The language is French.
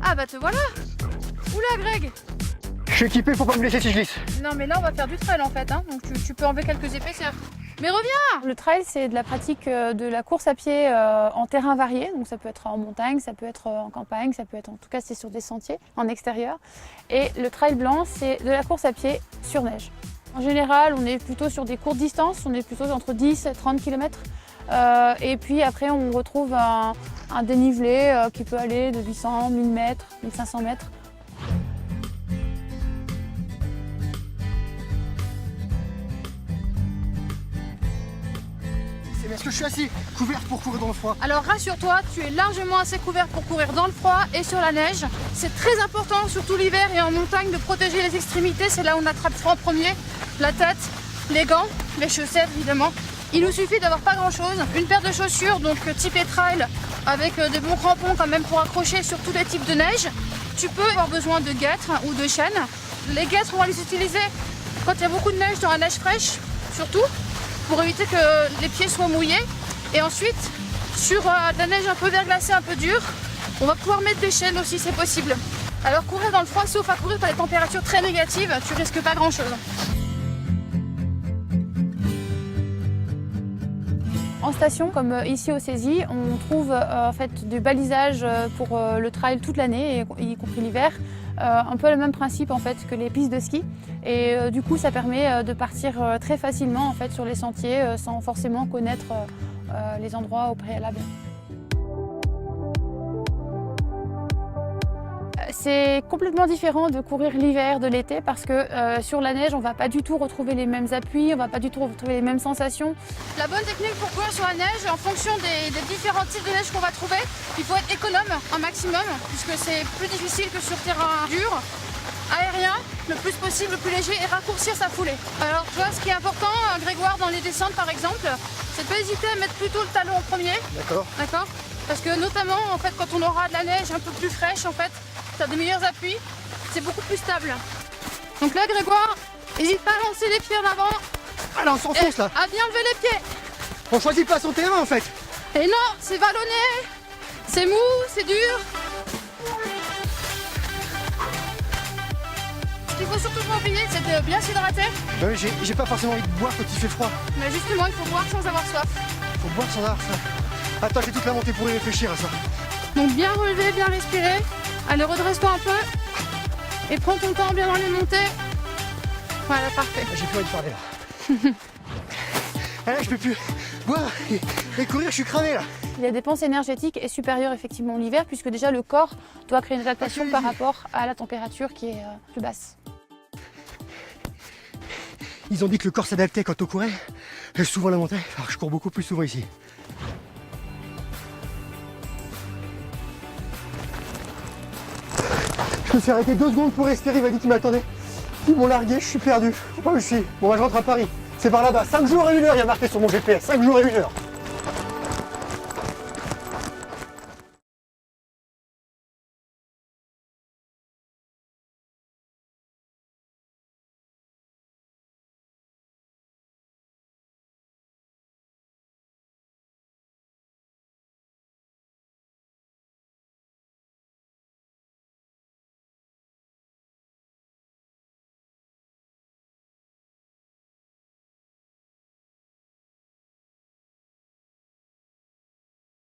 Ah bah te voilà. Oula Greg. Je suis équipé pour pas me blesser si je glisse. Non mais là on va faire du trail en fait, hein. Donc tu peux enlever quelques épaisseurs. Mais reviens. Le trail, c'est de la pratique de la course à pied en terrain varié. Donc ça peut être en montagne, ça peut être en campagne, ça peut être en tout cas c'est sur des sentiers en extérieur. Et le trail blanc, c'est de la course à pied sur neige. En général, on est plutôt sur des courtes distances, on est plutôt entre 10 et 30 km. Et puis après, on retrouve un dénivelé qui peut aller de 800, 1000 mètres, 1500 mètres. Est-ce que je suis assez couvert pour courir dans le froid? Alors rassure-toi, tu es largement assez couvert pour courir dans le froid et sur la neige. C'est très important, surtout l'hiver et en montagne, de protéger les extrémités. C'est là où on attrape froid en premier. La tête, les gants, les chaussettes évidemment. Il nous suffit d'avoir pas grand chose. Une paire de chaussures, donc type trail, avec des bons crampons quand même pour accrocher sur tous les types de neige. Tu peux avoir besoin de guêtres ou de chaînes. Les guêtres, on va les utiliser quand il y a beaucoup de neige, dans la neige fraîche surtout, pour éviter que les pieds soient mouillés. Et ensuite, sur de la neige un peu verglacée, un peu dure, on va pouvoir mettre des chaînes aussi, c'est possible. Alors courir dans le froid, sauf à courir par des températures très négatives, tu risques pas grand chose. En station, comme ici au Cési, on trouve en fait du balisage pour le trail toute l'année, y compris l'hiver. Un peu le même principe en fait que les pistes de ski. Et du coup, ça permet de partir très facilement en fait sur les sentiers sans forcément connaître les endroits au préalable. C'est complètement différent de courir l'hiver de l'été parce que sur la neige, on ne va pas du tout retrouver les mêmes appuis, on ne va pas du tout retrouver les mêmes sensations. La bonne technique pour courir sur la neige, en fonction des différents types de neige qu'on va trouver, il faut être économe un maximum puisque c'est plus difficile que sur terrain dur, aérien, le plus possible, le plus léger et raccourcir sa foulée. Alors tu vois, ce qui est important, Grégoire, dans les descentes par exemple, c'est de pas hésiter à mettre plutôt le talon en premier. D'accord. D'accord. Parce que notamment en fait quand on aura de la neige un peu plus fraîche en fait, tu as de meilleurs appuis, c'est beaucoup plus stable. Donc là Grégoire, n'hésite pas à lancer les pieds en avant. Ah là on s'enfonce là. À bien lever les pieds. On choisit pas son terrain en fait. Et non, c'est vallonné, c'est mou, c'est dur. Ce qu'il faut surtout pas oublier, c'est de bien s'hydrater. Bah oui, j'ai pas forcément envie de boire quand il fait froid. Mais justement, il faut boire sans avoir soif. Faut boire sans avoir ça. Attends, j'ai toute la montée pour y réfléchir à ça. Donc bien relever, bien respirer. Allez, redresse-toi un peu. Et prends ton temps bien dans les montées. Voilà, parfait. J'ai plus envie de parler là. Ah là, je peux plus boire et courir, je suis cramé là. La dépense énergétique est supérieure effectivement l'hiver puisque déjà le corps doit créer une adaptation par rapport à la température qui est plus basse. Ils ont dit que le corps s'adaptait quand on courait. Souvent la montagne, alors je cours beaucoup plus souvent ici. Je me suis arrêté 2 secondes pour respirer, il m'a dit qu'il m'attendait. Ils m'ont largué, je suis perdu. Je sais pas où je suis. Bon bah je rentre à Paris. C'est par là-bas. 5 jours et 1 heure, il y a marqué sur mon GPS. 5 jours et 1 heure.